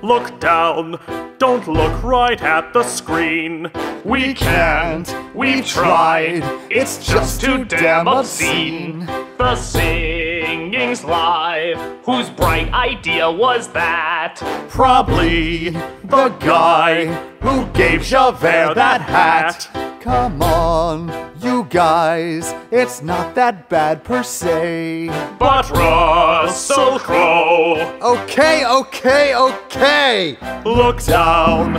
look down. Don't look right at the screen. We can't, we've tried, it's just too damn obscene. The singing's live, whose bright idea was that? Probably the guy who gave Javert that hat. Come on, you guys, it's not that bad per se. But Russell Crowe, Okay. look down,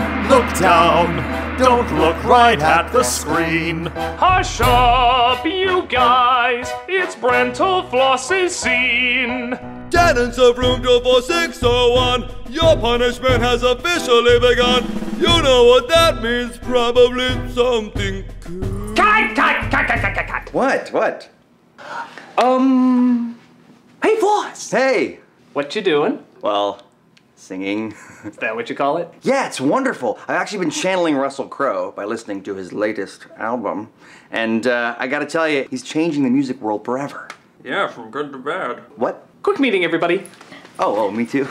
don't look right at the screen. Hush up, you guys, it's brentalfloss's scene. Tenants of room 24601, your punishment has officially begun. You know what that means, probably something good. Cut! What? Hey, Floss! Hey! What you doing? Well, singing. Is that what you call it? Yeah, it's wonderful. I've actually been channeling Russell Crowe by listening to his latest album. And I gotta tell you, he's changing the music world forever. Yeah, from good to bad. What? Quick meeting, everybody. Oh, me too.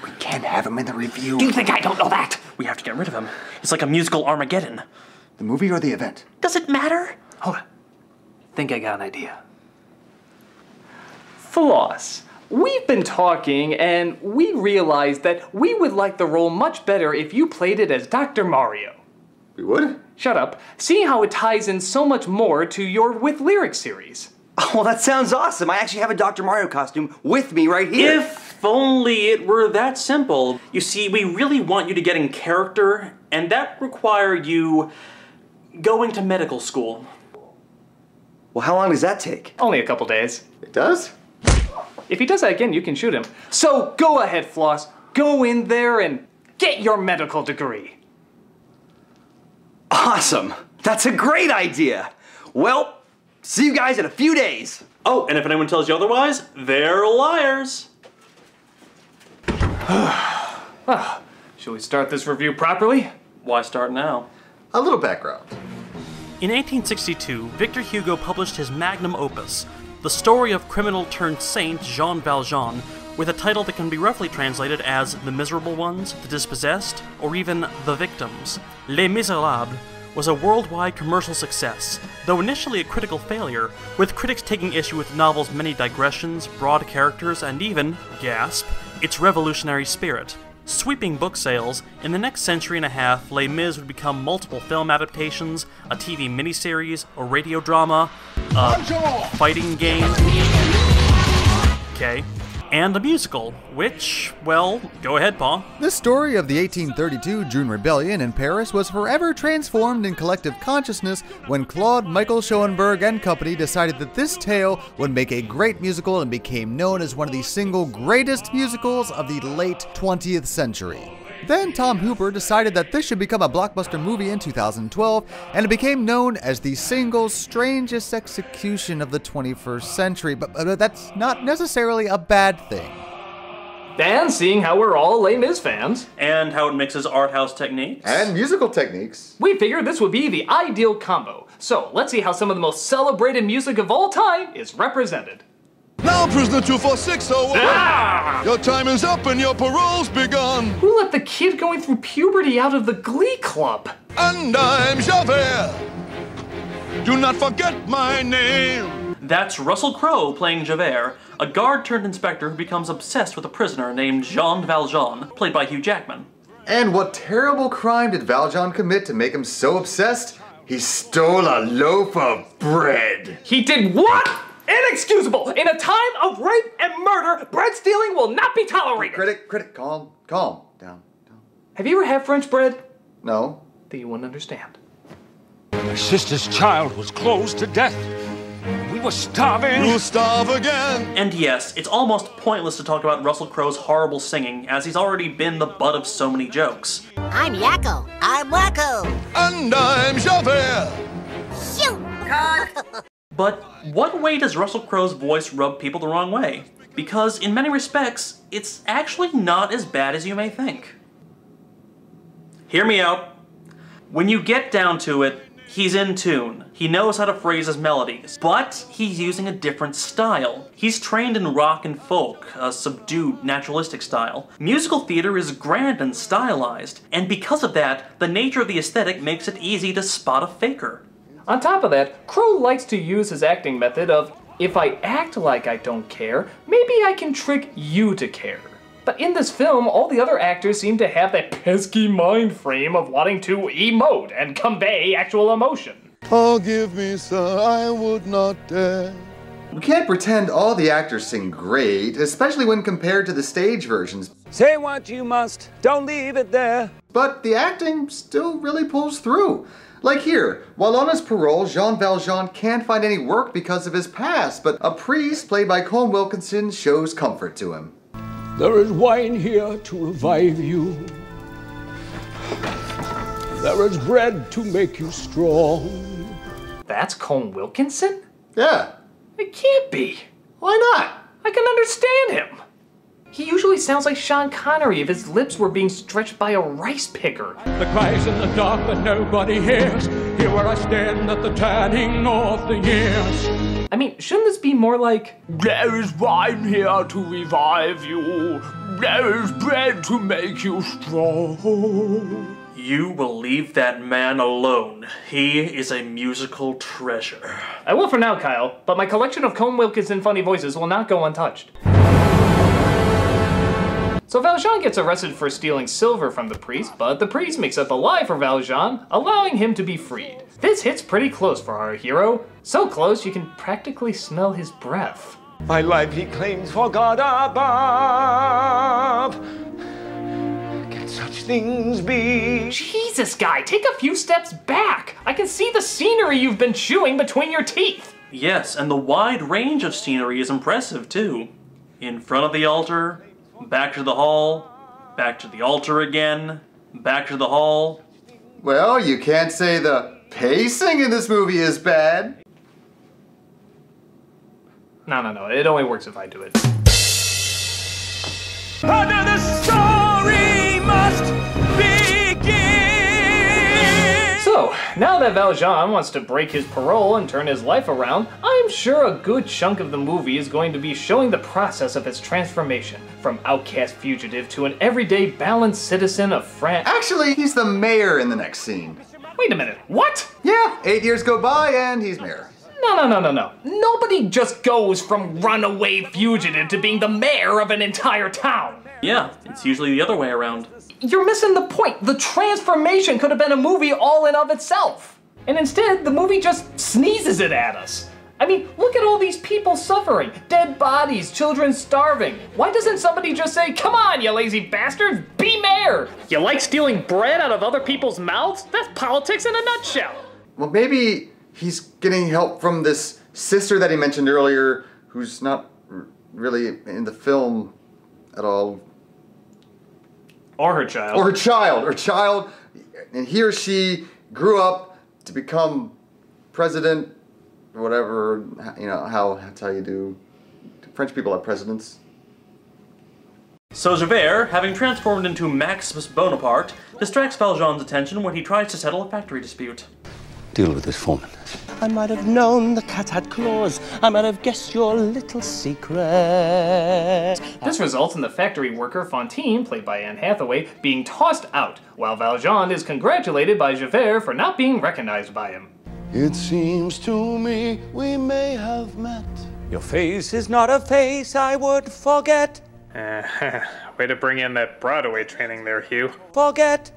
We can't have him in the review. Do you think I don't know that? We have to get rid of him. It's like a musical Armageddon. The movie or the event? Does it matter? Hold on. Think I got an idea. Floss, we've been talking and we realized that we would like the role much better if you played it as Dr. Mario. We would? Shut up. Seeing how it ties in so much more to your With Lyrics series. Oh, well, that sounds awesome. I actually have a Dr. Mario costume with me right here. If only it were that simple. You see, we really want you to get in character, and that requires you going to medical school. Well, how long does that take? Only a couple days. It does? If he does that again, you can shoot him. So go ahead, Floss. Go in there and get your medical degree. Awesome. That's a great idea. Well, see you guys in a few days. Oh, and if anyone tells you otherwise, they're liars. Shall we start this review properly? Why start now? A little background. In 1862, Victor Hugo published his magnum opus, the story of criminal-turned-saint Jean Valjean, with a title that can be roughly translated as The Miserable Ones, The Dispossessed, or even The Victims. Les Misérables was a worldwide commercial success, though initially a critical failure, with critics taking issue with the novel's many digressions, broad characters, and even, gasp, its revolutionary spirit. Sweeping book sales, in the next century and a half, Les Mis would become multiple film adaptations, a TV miniseries, a radio drama, a fighting game, okay, and a musical, which, well, go ahead, Pa. The story of the 1832 June Rebellion in Paris was forever transformed in collective consciousness when Claude Michael Schoenberg and company decided that this tale would make a great musical and became known as one of the single greatest musicals of the late 20th century. Then Tom Hooper decided that this should become a blockbuster movie in 2012, and it became known as the single strangest execution of the 21st century, but that's not necessarily a bad thing. And seeing how we're all Les Mis fans, And how it mixes art house techniques. And musical techniques. we figured this would be the ideal combo. So let's see how some of the most celebrated music of all time is represented. Now, prisoner 24601, your time is up and your parole's begun. Who let the kid going through puberty out of the Glee Club? And I'm Javert. Do not forget my name. That's Russell Crowe playing Javert, a guard-turned-inspector who becomes obsessed with a prisoner named Jean Valjean, played by Hugh Jackman. And what terrible crime did Valjean commit to make him so obsessed? He stole a loaf of bread. He did what? Inexcusable! In a time of rape and murder, bread stealing will not be tolerated! Critic, calm, down. Have you ever had French bread? No. Then you wouldn't understand. My sister's child was close to death. We were starving. You'll starve again. And yes, it's almost pointless to talk about Russell Crowe's horrible singing, as he's already been the butt of so many jokes. I'm Yakko. I'm Wacko. And I'm Javert. Shoot! But what way does Russell Crowe's voice rub people the wrong way? Because in many respects, it's actually not as bad as you may think. Hear me out. When you get down to it, He's in tune. He knows how to phrase his melodies, but he's using a different style. He's trained in rock and folk, a subdued, naturalistic style. Musical theater is grand and stylized, and because of that, the nature of the aesthetic makes it easy to spot a faker. On top of that, Crow likes to use his acting method of, if I act like I don't care, maybe I can trick you to care. But in this film, all the other actors seem to have that pesky mind frame of wanting to emote and convey actual emotion. Oh, give me, sir, I would not dare. We can't pretend all the actors sing great, especially when compared to the stage versions. Say what you must, don't leave it there. But the acting still really pulls through. Like here, while on his parole, Jean Valjean can't find any work because of his past, but a priest played by Colm Wilkinson shows comfort to him. There is wine here to revive you. There is bread to make you strong. That's Colm Wilkinson? Yeah. It can't be. Why not? I can understand him. He usually sounds like Sean Connery if his lips were being stretched by a rice picker. The cries in the dark that nobody hears. Here where I stand at the turning of the years. I mean, shouldn't this be more like, There is wine here to revive you. There is bread to make you strong. You will leave that man alone. He is a musical treasure. I will for now, Kyle, but my collection of Colm Wilkinson funny voices will not go untouched. So Valjean gets arrested for stealing silver from the priest, but the priest makes up a lie for Valjean, allowing him to be freed. This hits pretty close for our hero. So close you can practically smell his breath. My life he claims for God above. Can such things be? Jesus, guy, take a few steps back. I can see the scenery you've been chewing between your teeth. Yes, and the wide range of scenery is impressive too. In front of the altar, back to the hall, back to the altar again, back to the hall. Well, you can't say the pacing in this movie is bad. No, it only works if I do it. Under the story must begin. So, now that Valjean wants to break his parole and turn his life around, I'm sure a good chunk of the movie is going to be showing the process of his transformation from outcast fugitive to an everyday balanced citizen of France. Actually, he's the mayor in the next scene. Wait a minute, what? Yeah, 8 years go by and he's mayor. No. Nobody just goes from runaway fugitive to being the mayor of an entire town. Yeah, it's usually the other way around. You're missing the point. The transformation could have been a movie all in of itself. And instead, the movie just sneezes it at us. I mean, look at all these people suffering. Dead bodies, children starving. Why doesn't somebody just say, come on, you lazy bastards, be mayor? You like stealing bread out of other people's mouths? That's politics in a nutshell. Well, maybe he's getting help from this sister that he mentioned earlier, who's not really in the film at all. Or her child. Or her child. And he or she grew up to become president, or whatever, you know, that's how you do. French people have presidents. So Javert, having transformed into Maximus Bonaparte, distracts Valjean's attention when he tries to settle a factory dispute. Deal with this foreman. I might have known the cat had claws. I might have guessed your little secret. This results in the factory worker Fantine, played by Anne Hathaway, being tossed out, while Valjean is congratulated by Javert for not being recognized by him. It seems to me we may have met. Your face is not a face I would forget. Way to bring in that Broadway training there, Hugh. Forget.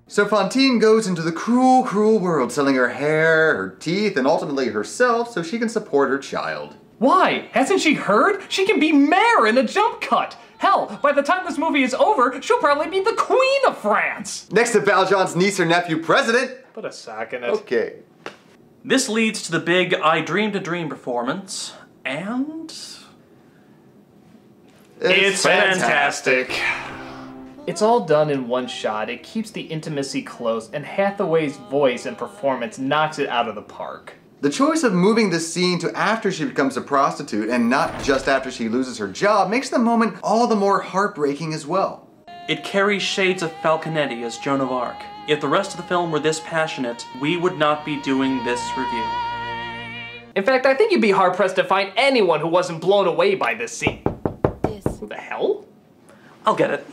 So Fantine goes into the cruel, cruel world, selling her hair, her teeth, and ultimately herself so she can support her child. Why? Hasn't she heard? She can be mayor in a jump cut! Hell, by the time this movie is over, she'll probably be the Queen of France! Next to Valjean's niece or nephew president. Put a sock in it. Okay. This leads to the big I Dreamed a Dream performance, and... It's fantastic! It's all done in one shot, it keeps the intimacy close, and Hathaway's voice and performance knocks it out of the park. The choice of moving the scene to after she becomes a prostitute and not just after she loses her job makes the moment all the more heartbreaking as well. It carries shades of Falconetti as Joan of Arc. If the rest of the film were this passionate, we would not be doing this review. In fact, I think you'd be hard-pressed to find anyone who wasn't blown away by this scene. Who the hell? I'll get it.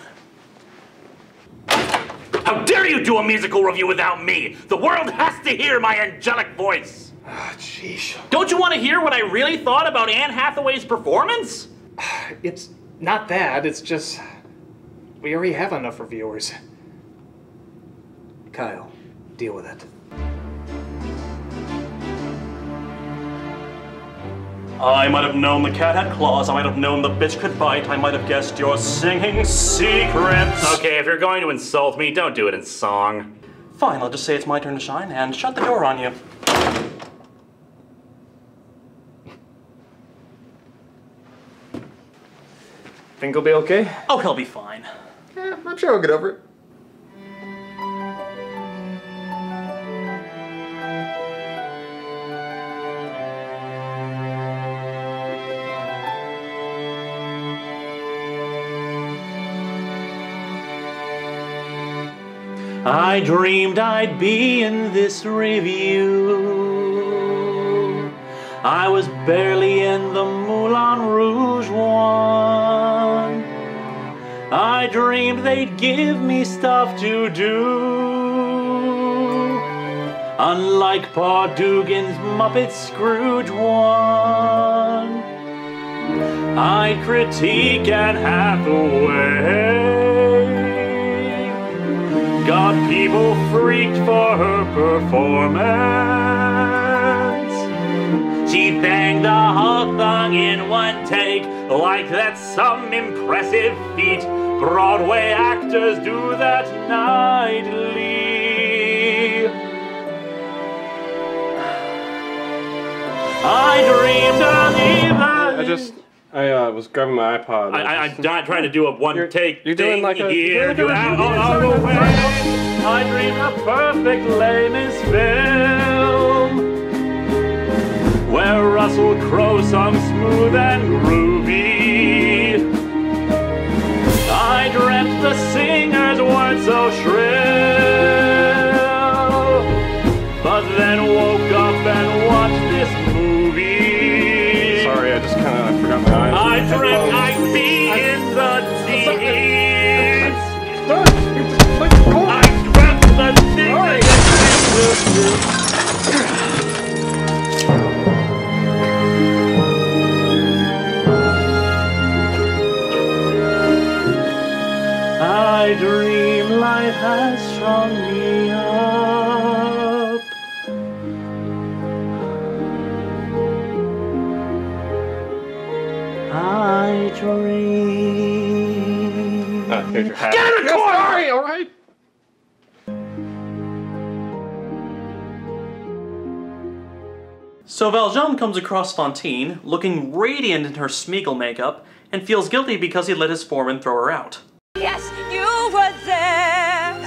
How dare you do a musical review without me? The world has to hear my angelic voice. Ah, jeez. Don't you want to hear what I really thought about Anne Hathaway's performance? It's not that, it's just... we already have enough reviewers. Kyle, deal with it. I might have known the cat had claws, I might have known the bitch could bite, I might have guessed your singing secrets. Okay, if you're going to insult me, don't do it in song. Fine, I'll just say it's my turn to shine and shut the door on you. Think he'll be okay? Oh, he'll be fine. Yeah, I'm sure he'll get over it. I dreamed I'd be in this review. I was barely in the Moulin Rouge one. I dreamed they'd give me stuff to do, unlike Paul Dugan's Muppet Scrooge one. I'd critique Anne Hathaway. Got people freaked for her performance. She banged the whole thing in one take, like that's some impressive feat. Broadway actors do that nightly. I dreamed of even... I was grabbing my iPod. I'm not trying to do a one-take You're doing like a... here. You're Out of the way. I dreamed a perfect Les Mis film, where Russell Crowe sung smooth and groovy. I dreamt the singers weren't so shrill, but then woke up and watched this movie. Sorry, I just kind of forgot my eyes. I dreamt I'd be in the Deeds. I dreamt the things I dream life has strung me up. I dream. Here's your hat. Get in the corner! Sorry, all right. So Valjean comes across Fantine, looking radiant in her Smeagol makeup, and feels guilty because he let his foreman throw her out. Yes, you were there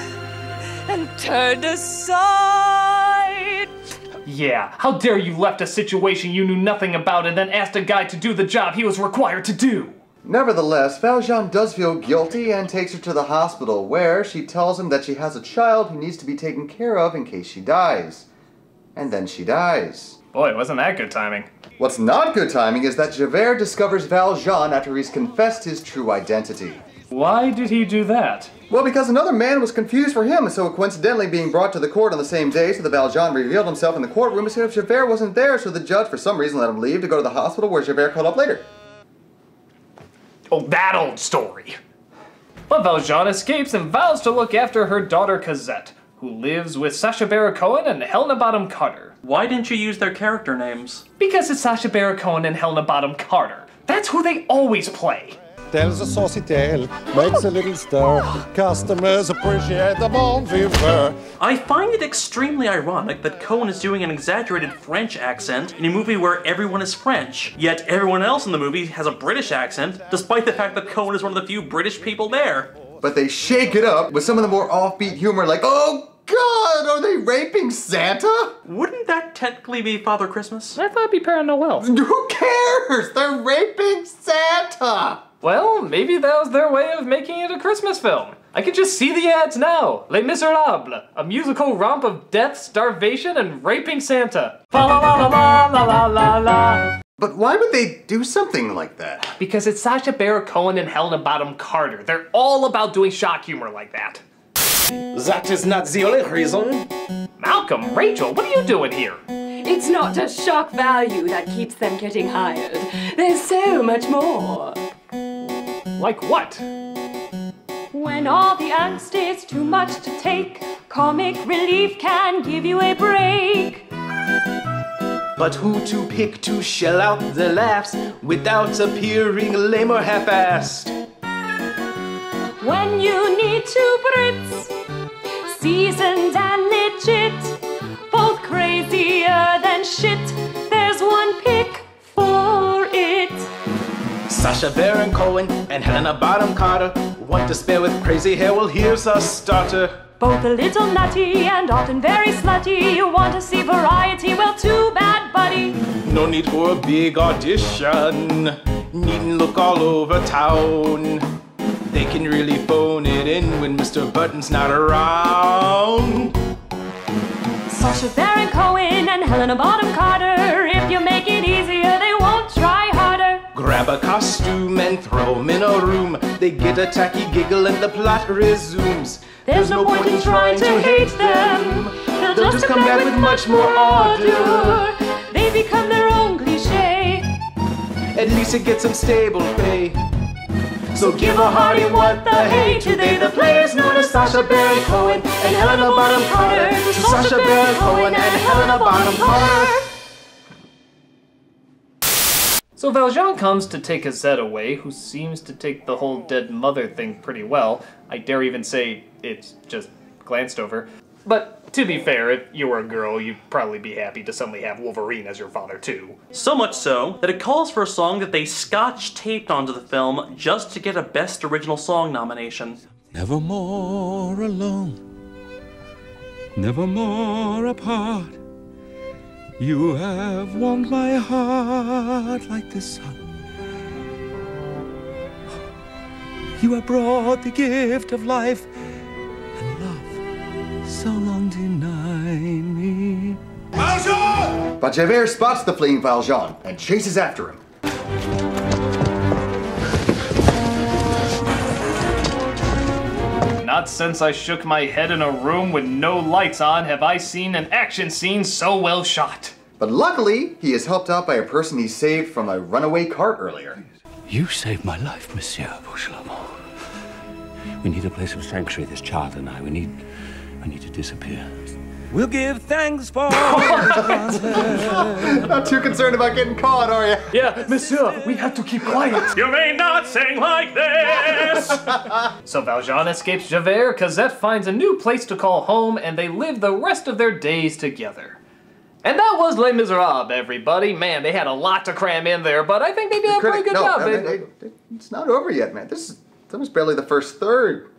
and turned aside. Yeah, how dare you left a situation you knew nothing about and then asked a guy to do the job he was required to do? Nevertheless, Valjean does feel guilty and takes her to the hospital, where she tells him that she has a child who needs to be taken care of in case she dies. And then she dies. Boy, wasn't that good timing. What's not good timing is that Javert discovers Valjean after he's confessed his true identity. Why did he do that? Well, because another man was confused for him, so coincidentally being brought to the court on the same day, so that Valjean revealed himself in the courtroom as if Javert wasn't there, so the judge for some reason let him leave to go to the hospital where Javert called up later. Oh, that old story. But Valjean escapes and vows to look after her daughter Cosette, who lives with Sacha Baron Cohen and Helena Bonham Carter. Why didn't you use their character names? Because it's Sacha Baron Cohen and Helena Bonham Carter. That's who they always play. Tells a saucy tale, makes a little stir. Customers appreciate the bon vivant. I find it extremely ironic that Cohen is doing an exaggerated French accent in a movie where everyone is French, yet everyone else in the movie has a British accent, despite the fact that Cohen is one of the few British people there. But they shake it up with some of the more offbeat humor like, oh God, are they raping Santa? Wouldn't that technically be Father Christmas? I thought it'd be Père Noël. Who cares? They're raping Santa! Well, maybe that was their way of making it a Christmas film. I can just see the ads now. Les Misérables, a musical romp of death, starvation, and raping Santa. Fa la la la la la la la la. But why would they do something like that? Because it's Sacha Baron Cohen and Helena Bonham Carter. They're all about doing shock humor like that. That is not the only reason. Malcolm, Rachel, what are you doing here? It's not just shock value that keeps them getting hired. There's so much more. Like what? When all the angst is too much to take, comic relief can give you a break. But who to pick to shell out the laughs without appearing lame or half-assed? When you need two Brits, seasoned and legit, both crazier than shit, there's one pick for it. Sacha Baron Cohen and Helena Bonham Carter, want to spare with crazy hair, well here's a starter. Both a little nutty and often very slutty. You want to see variety? Well, too bad, buddy. No need for a big audition. Needn't look all over town. They can really phone it in when Mr. Button's not around. Sacha Baron Cohen and Helena Bonham Carter. If you make it easier, they won't try harder. Grab a costume and throw them in a room. They get a tacky giggle and the plot resumes. There's no point in trying to hate them. They'll just come back with much more ardor. They become their own cliche. At least it gets some stable pay. So give a hearty what the hey. Today the players known as Sacha Baron Cohen and Helena Bonham Carter. Sacha Baron Cohen and Helena Bonham Carter. So Valjean comes to take Cosette away, who seems to take the whole dead mother thing pretty well. I dare even say it's just glanced over. But to be fair, if you were a girl, you'd probably be happy to suddenly have Wolverine as your father too. So much so that it calls for a song that they scotch-taped onto the film just to get a Best Original Song nomination. Never more alone, never more apart. You have warmed my heart like the sun. You have brought the gift of life and love so long denied me. Valjean! But Javert spots the fleeing Valjean and chases after him. Not since I shook my head in a room with no lights on have I seen an action scene so well shot. But luckily, he is helped out by a person he saved from a runaway cart earlier. You saved my life, Monsieur Fauchelevent. We need a place of sanctuary, this child and I. We need to disappear. We'll give thanks for Not too concerned about getting caught, are you? Yeah, monsieur, we have to keep quiet. You may not sing like this! So Valjean escapes Javert, Cosette finds a new place to call home, and they live the rest of their days together. And that was Les Misérables, everybody. Man, they had a lot to cram in there, but I think they did a pretty good job. It's not over yet, man. That was barely the first third.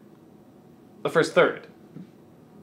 The first third?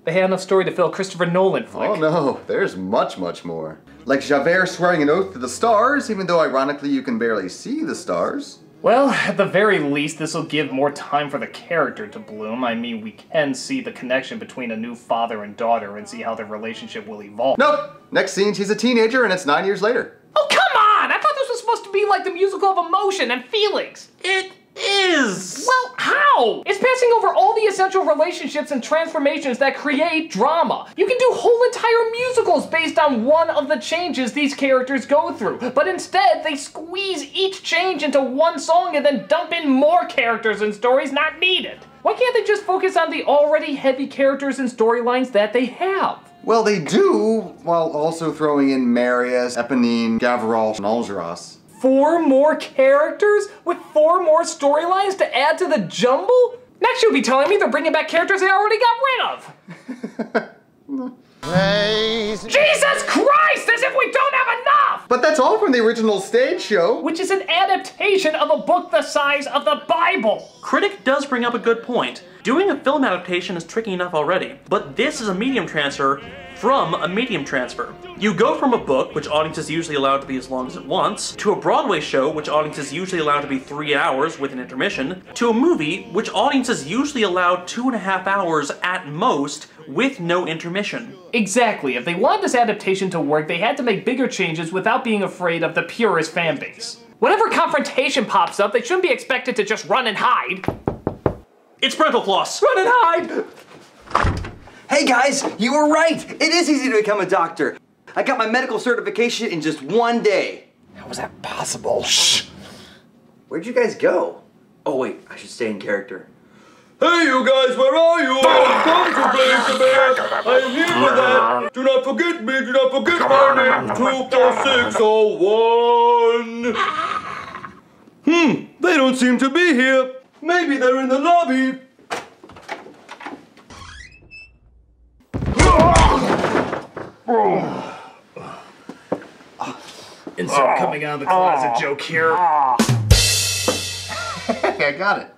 They had enough story to fill a Christopher Nolan flick. Oh no, there's much, much more. Like Javert swearing an oath to the stars, even though ironically you can barely see the stars. Well, at the very least, this will give more time for the character to bloom. I mean, we can see the connection between a new father and daughter and see how their relationship will evolve. Nope! Next scene, she's a teenager and it's 9 years later. Oh, come on! I thought this was supposed to be like the musical of emotion and feelings. It is! Well, how? It's passing over all the essential relationships and transformations that create drama. You can do whole entire musicals based on one of the changes these characters go through, but instead they squeeze each change into one song and then dump in more characters and stories not needed. Why can't they just focus on the already heavy characters and storylines that they have? Well, they do, while also throwing in Marius, Eponine, Gavroche, and Enjolras. 4 more characters with 4 more storylines to add to the jumble? Next you'll be telling me they're bringing back characters they already got rid of. Jesus Christ, as if we don't have enough! But that's all from the original stage show. Which is an adaptation of a book the size of the Bible. Critic does bring up a good point. Doing a film adaptation is tricky enough already, but this is a medium transfer from a medium transfer. You go from a book, which audiences usually allowed to be as long as it wants, to a Broadway show, which audiences usually allowed to be 3 hours with an intermission, to a movie, which audiences usually allowed 2.5 hours at most with no intermission. Exactly. If they wanted this adaptation to work, they had to make bigger changes without being afraid of the purist fan base. Whenever confrontation pops up, they shouldn't be expected to just run and hide. It's brentalfloss. Run and hide! Hey guys, you were right! It is easy to become a doctor. I got my medical certification in just 1 day. How was that possible? Shh! Where'd you guys go? Oh wait, I should stay in character. Hey you guys, where are you? I've come to play the bear. I am here for that. Do not forget me, do not forget my name. 24601. They don't seem to be here. Maybe they're in the lobby. Insert coming out of the closet joke here. I got it.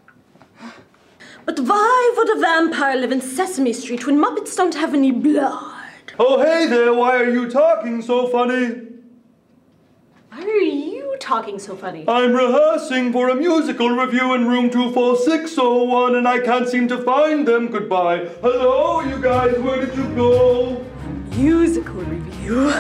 But why would a vampire live in Sesame Street when Muppets don't have any blood? Oh hey there, why are you talking so funny? Why are you talking so funny? I'm rehearsing for a musical review in room 24601 and I can't seem to find them. Goodbye. Hello, you guys, where did you go? Musical review.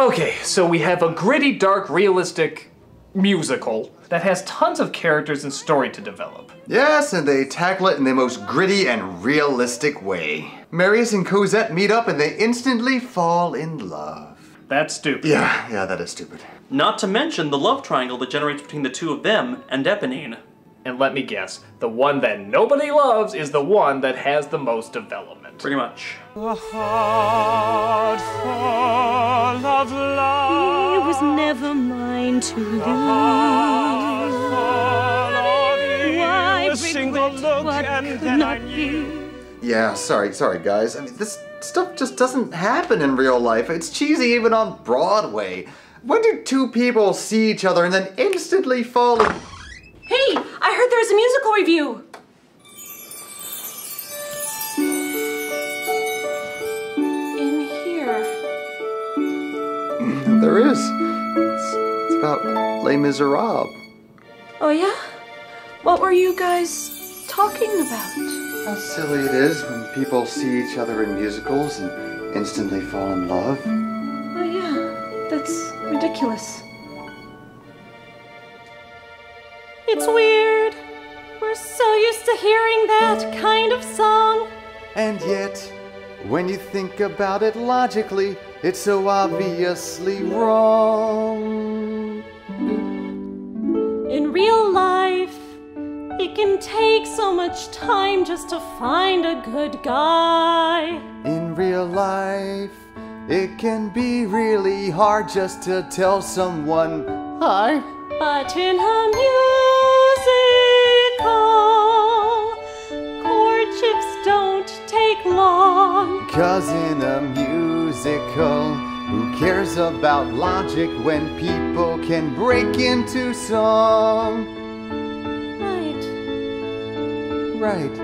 Okay, so we have a gritty, dark, realistic musical that has tons of characters and story to develop. Yes, and they tackle it in the most gritty and realistic way. Marius and Cosette meet up and they instantly fall in love. That's stupid. Yeah, that is stupid. Not to mention the love triangle that generates between the two of them and Eponine. And let me guess, the one that nobody loves is the one that has the most development. Pretty much. A heart full of love. It was never mine to lose. Why A single look what and could then not I knew. Yeah, sorry guys. I mean, this stuff just doesn't happen in real life. It's cheesy even on Broadway. When do two people see each other and then instantly fall in... Hey, I heard there's a musical review. In here. There is. It's about Les Misérables. Oh yeah? What were you guys talking about? How silly it is when people see each other in musicals and instantly fall in love. Oh yeah, that's ridiculous. It's weird. We're so used to hearing that kind of song. And yet, when you think about it logically, it's so obviously wrong. In real life, it can take so much time just to find a good guy. In real life, it can be really hard just to tell someone hi. But in a musical, courtships don't take long. 'Cause in a musical, who cares about logic when people can break into song? Right.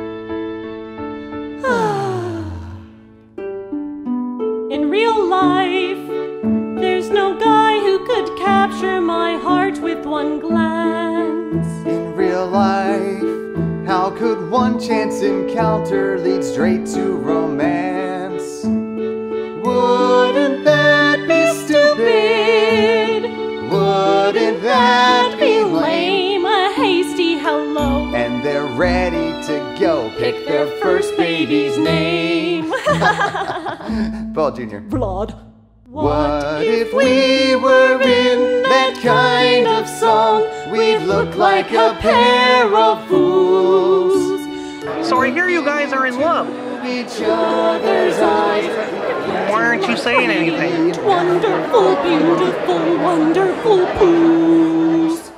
In real life, there's no guy who could capture my heart with one glance. In real life, how could one chance encounter lead straight to romance? Wouldn't that be stupid? Wouldn't that be lame? A hasty hello. And they're ready to go pick their first baby's name. Paul Jr. Blood. What if we were in that kind of song? We'd look like a pair of fools. So I hear you guys are in love. Each other's eyes. Why aren't you saying anything? Wonderful, beautiful, wonderful poos.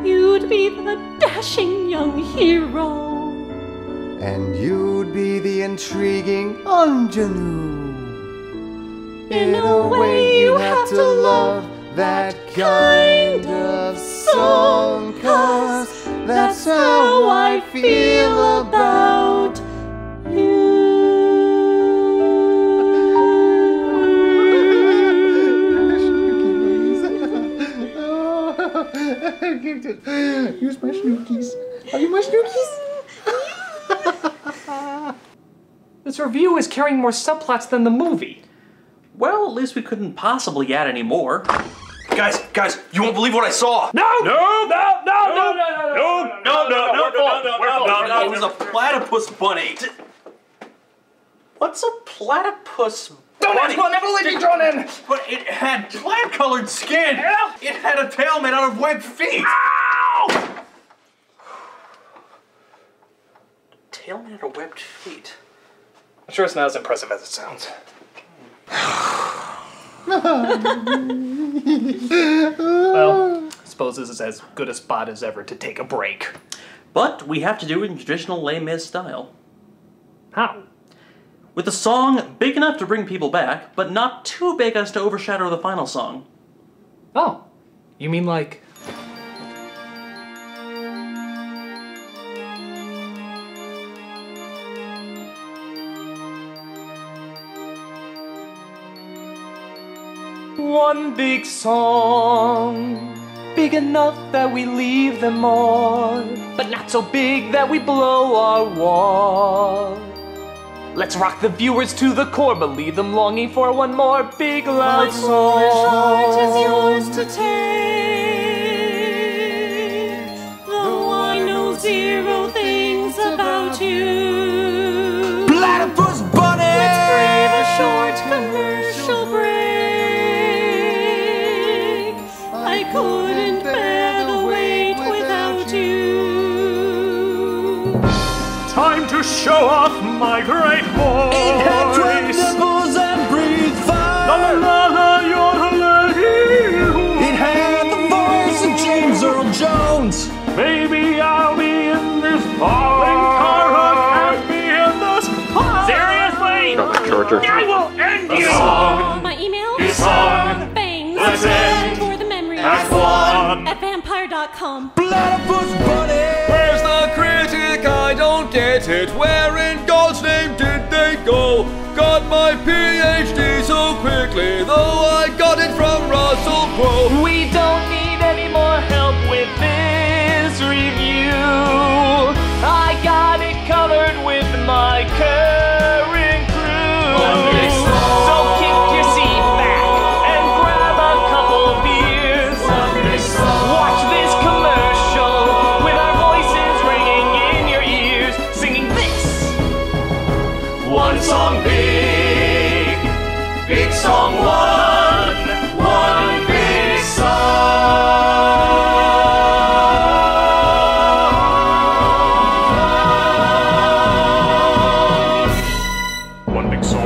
You'd be the dashing young hero. And you'd be the intriguing ingenue. In a way you have to love that kind of song, 'cause That's how I feel about Use my snookies. Are you my snookies? This review is carrying more subplots than the movie. Well, at least we couldn't possibly add any more. Guys, you won't believe what I saw. No! No! It was a platypus bunny. What's a platypus Don't ask, we'll never let you drawn in! But it had plant-colored skin. It had a tail made out of webbed feet. Ow! Tail made out of webbed feet. I'm sure it's not as impressive as it sounds. Well, I suppose this is as good a spot as ever to take a break. But we have to do it in traditional Les Mis style. How? With a song big enough to bring people back, but not too big as to overshadow the final song. Oh, you mean like... One big song, big enough that we leave them all, but not so big that we blow our wall. Let's rock the viewers to the core, but leave them longing for one more big loud song. Heart is yours to take, though I know zero things about you. Platypus bunny! Let's crave a short commercial break. I couldn't bear the weight without you. Time to show off my great voice. It had 12 nipples and breathed fire. La la la, you're the lady. It had the voice of James Earl Jones. Baby, I'll be in this bar. When Cara can't be in this bar. Seriously? I will end you! My email? This song. Bangs. Let's end. For the memories. Act one. At vampire.com. Platypus bunny! Where's the critic? I don't get it. Where in God's name did they go? Got my PhD so quickly, though I got it from Russell Crowe. We don't need any more help with this review. I got it covered with my current crew. So kick your seat back and grab a couple beers. Watch this commercial with our voices ringing in your ears, singing this. One song big, big song one big song. One big song.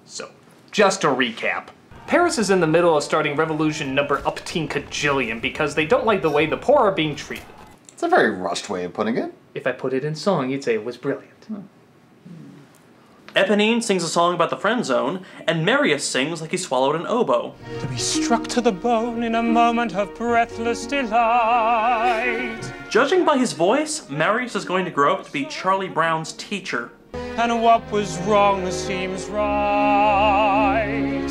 So, just to recap. Paris is in the middle of starting revolution number upteen kajillion because they don't like the way the poor are being treated. It's a very rushed way of putting it. If I put it in song, you'd say it was brilliant. Eponine sings a song about the friend zone, and Marius sings like he swallowed an oboe. To be struck to the bone in a moment of breathless delight. Judging by his voice, Marius is going to grow up to be Charlie Brown's teacher. And what was wrong seems right.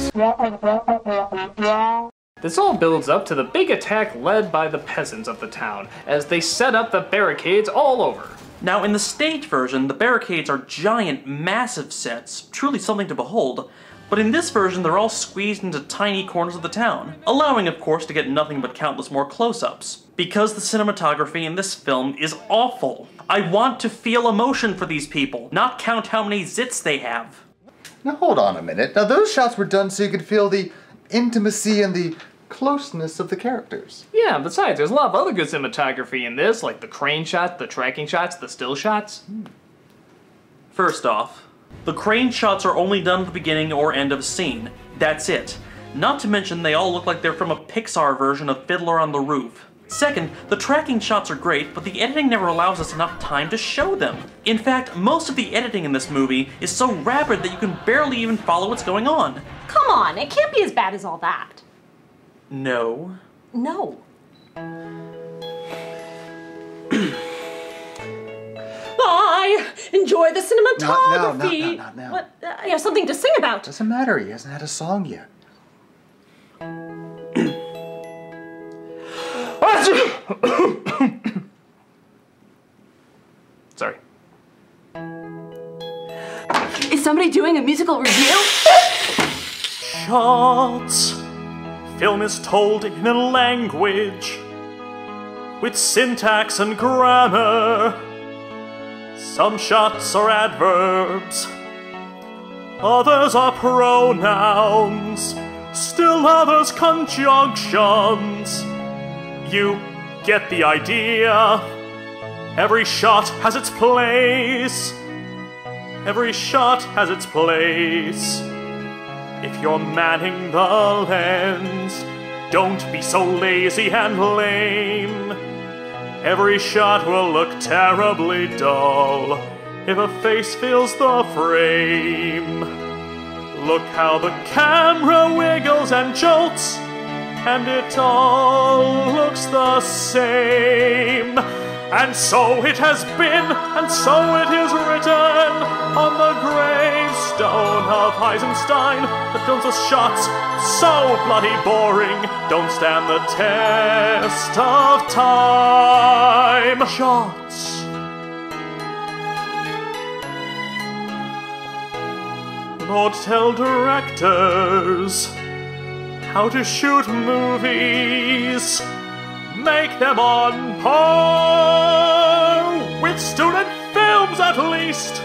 This all builds up to the big attack led by the peasants of the town as they set up the barricades all over. Now, in the stage version, the barricades are giant, massive sets, truly something to behold, but in this version they're all squeezed into tiny corners of the town, allowing, of course, to get nothing but countless more close-ups. Because the cinematography in this film is awful. I want to feel emotion for these people, not count how many zits they have. Now hold on a minute. Now those shots were done so you could feel the intimacy and the closeness of the characters. Yeah, besides, there's a lot of other good cinematography in this, like the crane shots, the tracking shots, the still shots. First off, the crane shots are only done at the beginning or end of a scene. That's it. Not to mention they all look like they're from a Pixar version of Fiddler on the Roof. Second, the tracking shots are great, but the editing never allows us enough time to show them. In fact, most of the editing in this movie is so rapid that you can barely even follow what's going on. Come on, it can't be as bad as all that. No. No. I enjoy the cinematography. Not now. What? You have something to sing about. Doesn't matter, he hasn't had a song yet. Sorry. Is somebody doing a musical review? Shots. Film is told in a language with syntax and grammar. Some shots are adverbs, others are pronouns, still others conjunctions. You get the idea. Every shot has its place. Every shot has its place. If you're manning the lens, don't be so lazy and lame. Every shot will look terribly dull if a face fills the frame. Look how the camera wiggles and jolts, and it all looks the same. And so it has been, and so it is written on the gravestone of Eisenstein. The films with shots so bloody boring don't stand the test of time. Shots. Lord, tell directors how to shoot movies. Make them on par with student films at least.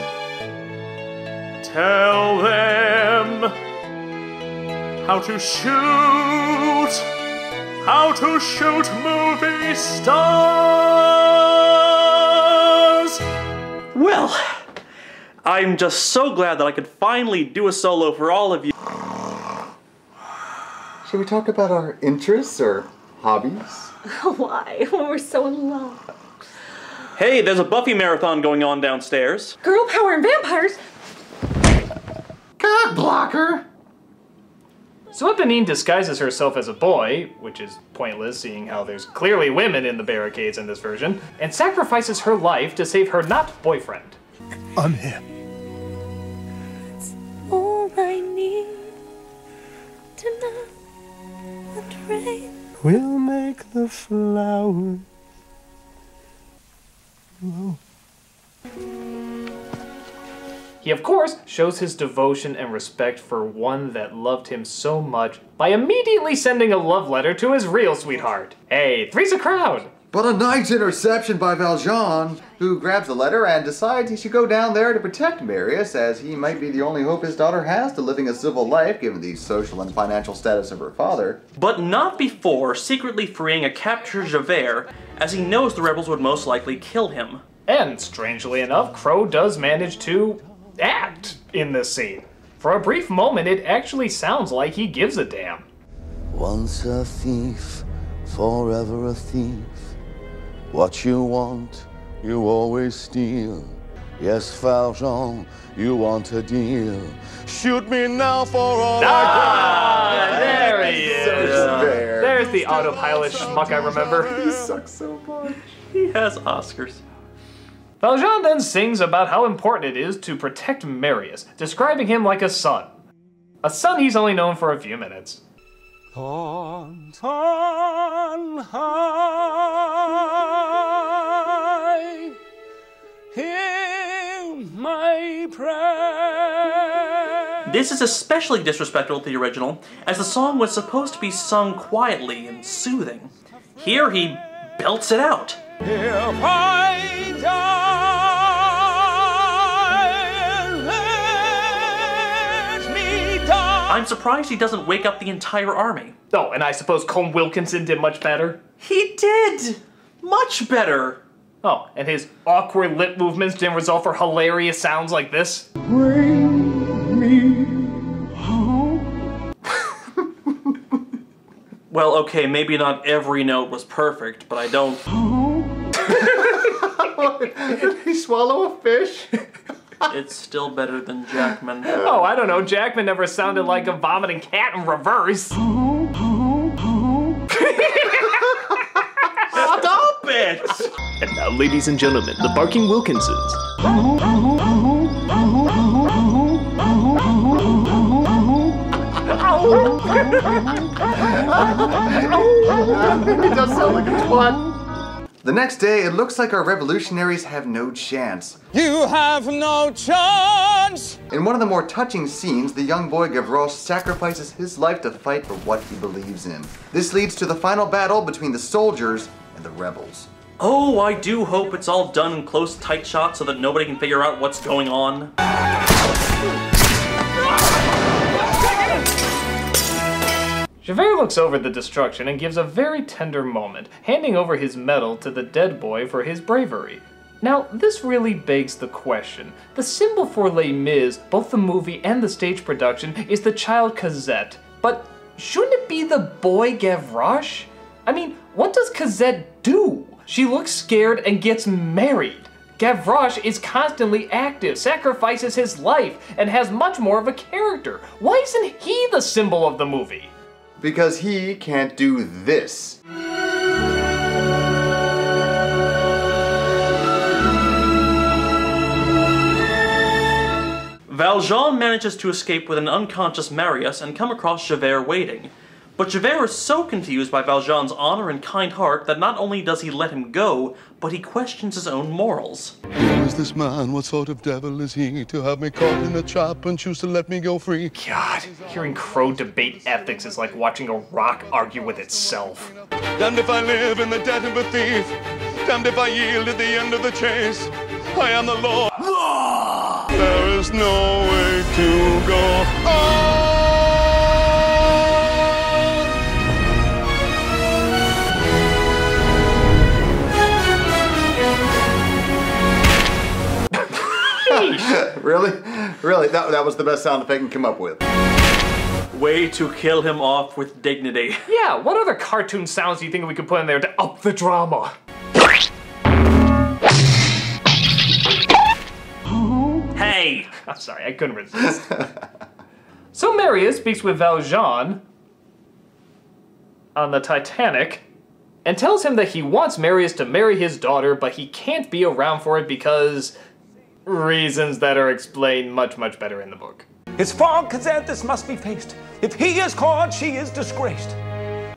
Tell them how to shoot movie stars. Well, I'm just so glad that I could finally do a solo for all of you. Should we talk about our interests or hobbies? Why? When we're so in love. Hey, there's a Buffy marathon going on downstairs. Girl power and vampires. God blocker! So Eponine disguises herself as a boy, which is pointless seeing how there's clearly women in the barricades in this version, and sacrifices her life to save her not-boyfriend. I'm here. All I need to know what rain. We'll make the flowers blow. He, of course, shows his devotion and respect for one that loved him so much by immediately sending a love letter to his real sweetheart. Hey, three's a crowd! But a nice interception by Valjean, who grabs the letter and decides he should go down there to protect Marius, as he might be the only hope his daughter has to living a civil life given the social and financial status of her father. But not before secretly freeing a captured Javert, as he knows the rebels would most likely kill him. And strangely enough, Crow does manage to act in this scene. For a brief moment, it actually sounds like he gives a damn. Once a thief, forever a thief. What you want, you always steal. Yes, Valjean, you want a deal. Shoot me now for all I got. There he is. There's the autopilot schmuck I remember. He sucks so much. He has Oscars. Valjean then sings about how important it is to protect Marius, describing him like a son. A son he's only known for a few minutes. On high, hear my prayer. This is especially disrespectful to the original, as the song was supposed to be sung quietly and soothing. Here he belts it out. If I die, let me die. I'm surprised he doesn't wake up the entire army. Oh, and I suppose Colm Wilkinson did much better? He did! Much better! Oh, and his awkward lip movements didn't result for hilarious sounds like this? Bring me home. Well, okay, maybe not every note was perfect, but I don't... Did he swallow a fish? It's still better than Jackman. Oh, I don't know. Jackman never sounded like a vomiting cat in reverse. Stop it! And now, ladies and gentlemen, the Barking Wilkinsons. It does sound like a twat. The next day, it looks like our revolutionaries have no chance. You have no chance! In one of the more touching scenes, the young boy Gavroche sacrifices his life to fight for what he believes in. This leads to the final battle between the soldiers and the rebels. Oh, I do hope it's all done in close, tight shots so that nobody can figure out what's going on. Javert looks over the destruction and gives a very tender moment, handing over his medal to the dead boy for his bravery. Now, this really begs the question. The symbol for Les Mis, both the movie and the stage production, is the child Cosette. But shouldn't it be the boy Gavroche? I mean, what does Cosette do? She looks scared and gets married. Gavroche is constantly active, sacrifices his life, and has much more of a character. Why isn't he the symbol of the movie? Because he can't do this. Valjean manages to escape with an unconscious Marius and come across Javert waiting. But Javert is so confused by Valjean's honor and kind heart that not only does he let him go, but he questions his own morals. Who is this man? What sort of devil is he to have me caught in a trap and choose to let me go free? God, hearing Crow debate ethics is like watching a rock argue with itself. Damned if I live in the debt of a thief. Damned if I yield at the end of the chase. I am the law. There is no way to go on. Really? Really? That was the best sound effect I can come up with. Way to kill him off with dignity. Yeah, what other cartoon sounds do you think we could put in there to up the drama? Hey! I'm sorry, I couldn't resist. So Marius speaks with Valjean on the Titanic and tells him that he wants Marius to marry his daughter, but he can't be around for it because reasons that are explained much, much better in the book. His fault, Cosette, this must be faced. If he is caught, she is disgraced.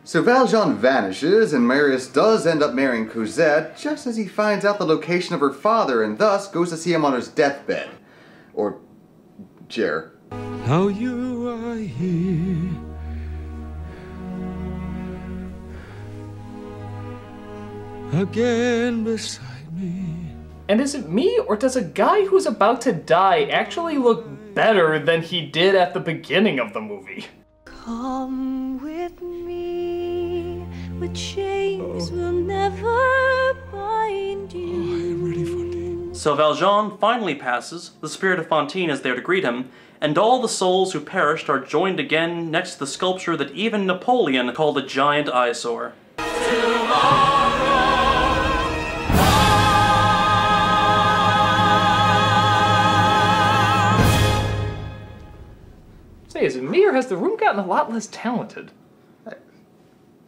So Valjean vanishes, and Marius does end up marrying Cosette just as he finds out the location of her father and thus goes to see him on his deathbed. Or chair. Now you are here. Again beside me. And is it me, or does a guy who's about to die actually look better than he did at the beginning of the movie? Come with me, with chains will never bind you. I am ready for tea. So Valjean finally passes, the spirit of Fantine is there to greet him, and all the souls who perished are joined again next to the sculpture that even Napoleon called a giant eyesore. Say, is it me, or has the room gotten a lot less talented?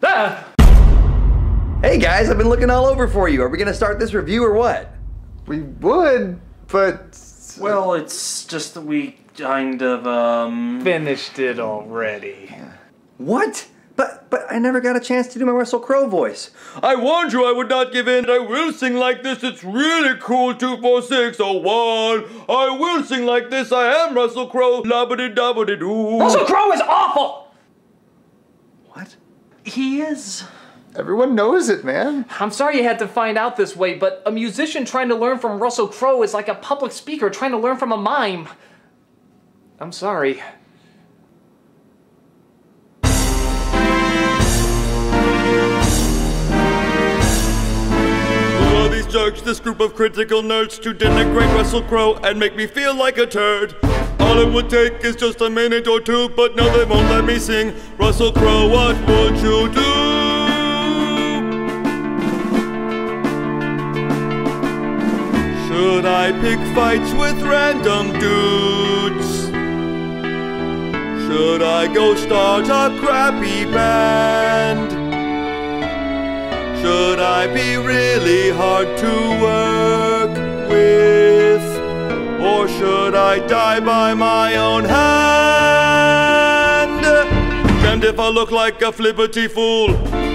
Ah! Hey guys, I've been looking all over for you. Are we gonna start this review or what? We would, but... Well, it's just that we kind of, finished it already. What? But I never got a chance to do my Russell Crowe voice. I warned you I would not give in. I will sing like this. It's really cool. 24601. I will sing like this. I am Russell Crowe. Labbity-dabbity-doo. Russell Crowe is awful! What? he is. Everyone knows it, man. I'm sorry you had to find out this way, but a musician trying to learn from Russell Crowe is like a public speaker trying to learn from a mime. I'm sorry. Who are these jerks, this group of critical nerds, to denigrate Russell Crowe and make me feel like a turd? All it would take is just a minute or two, but now they won't let me sing. Russell Crowe, what would you do? Should I pick fights with random dudes? Should I go start a crappy band? Should I be really hard to work with? Or should I die by my own hand? Damned if I look like a flippity fool.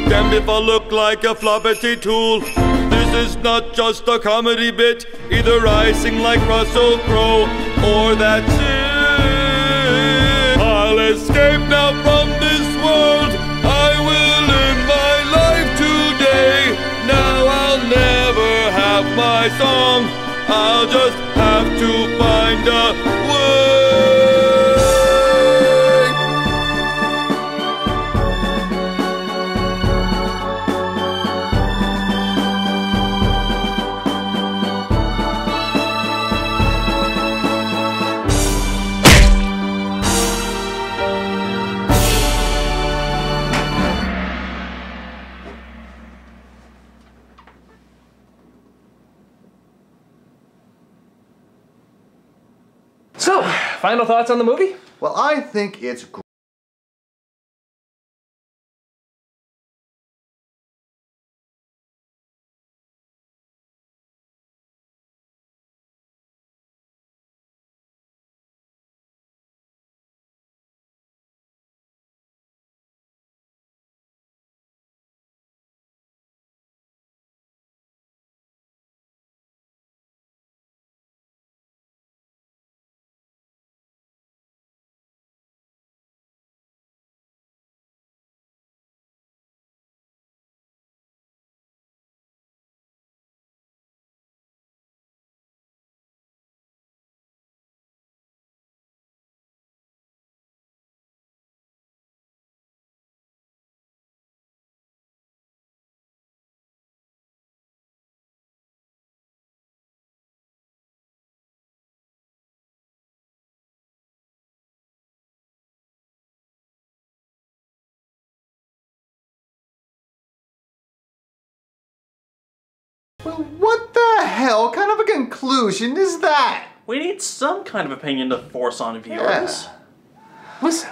Damned if I look like a floppity tool. This is not just a comedy bit. Either I sing like Russell Crowe, or that's it. I'll escape now from this world. I will end my life today. Now I'll never have my song. I'll just have to find a way. So, final thoughts on the movie? Well, I think it's great. Well, what the hell kind of a conclusion is that? We need some kind of opinion to force on viewers. Yeah. Listen.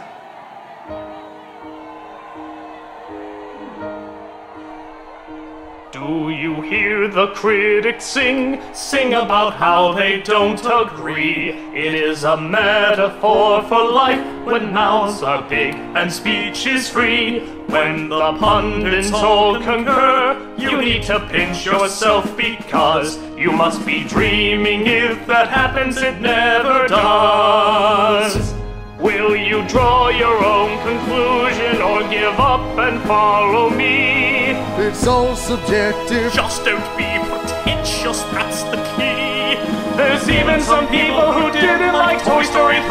Do you hear the critics sing? Sing about how they don't agree. It is a metaphor for life when mouths are big and speech is free. When the pundits all concur, you need to pinch yourself because you must be dreaming. If that happens, it never does. Will you draw your own conclusion or give up and follow me? It's all subjective. Just don't be pretentious, that's the key. There's even some people who didn't like Toy Story 3.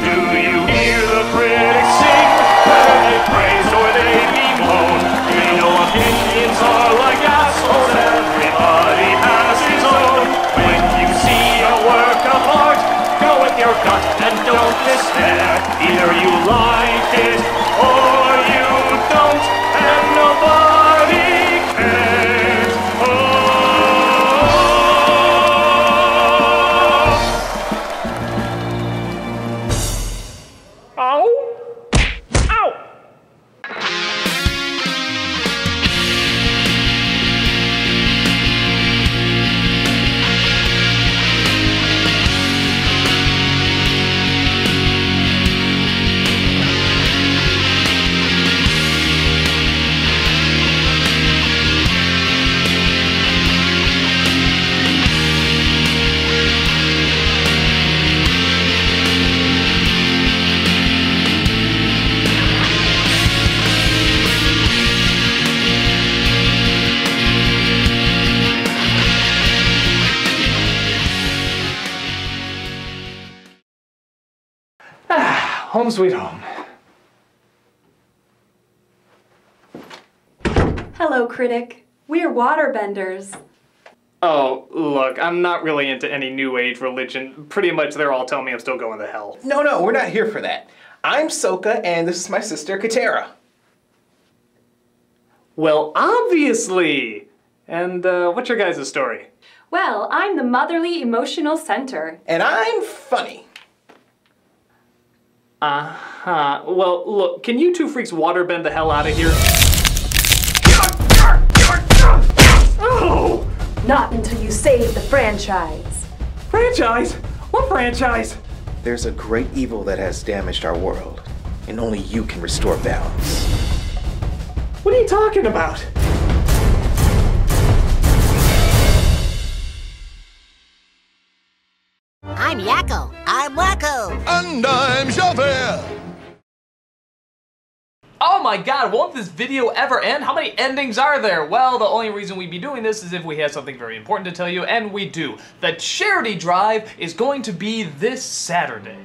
Do you hear the critics sing? Whether they praise or they bemoan. You know opinions are like assholes, everybody has his own. When you see a work of art, go with your gut and don't despair. Either you like it or you don't, and nobody cares. Oh. Ow! Ow! Home sweet home. Hello, critic. We're waterbenders. Oh, look, I'm not really into any New Age religion. Pretty much they're all telling me I'm still going to hell. No, we're not here for that. I'm Soka, and this is my sister, Katera. Well, obviously! And what's your guys' story? Well, I'm the motherly emotional center. And I'm funny. Uh-huh. Well, look, can you two freaks waterbend the hell out of here? Oh! Not until you save the franchise. Franchise? What franchise? There's a great evil that has damaged our world, and only you can restore balance. What are you talking about? I'm Yakko. I'm Wacko. And I'm Javert. Oh my god, won't this video ever end? How many endings are there? Well, the only reason we'd be doing this is if we have something very important to tell you, and we do. The charity drive is going to be this Saturday.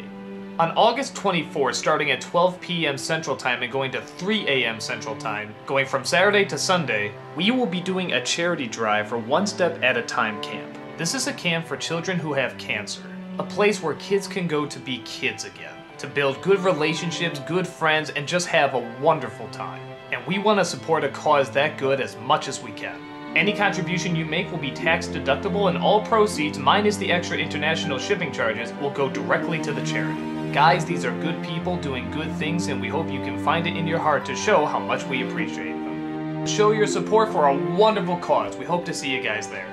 On August 24th, starting at 12 p.m. Central Time and going to 3 a.m. Central Time, going from Saturday to Sunday, we will be doing a charity drive for One Step at a Time camp. This is a camp for children who have cancer. A place where kids can go to be kids again. To build good relationships, good friends, and just have a wonderful time. And we want to support a cause that good as much as we can. Any contribution you make will be tax deductible, and all proceeds, minus the extra international shipping charges, will go directly to the charity. Guys, these are good people doing good things, and we hope you can find it in your heart to show how much we appreciate them. Show your support for a wonderful cause. We hope to see you guys there.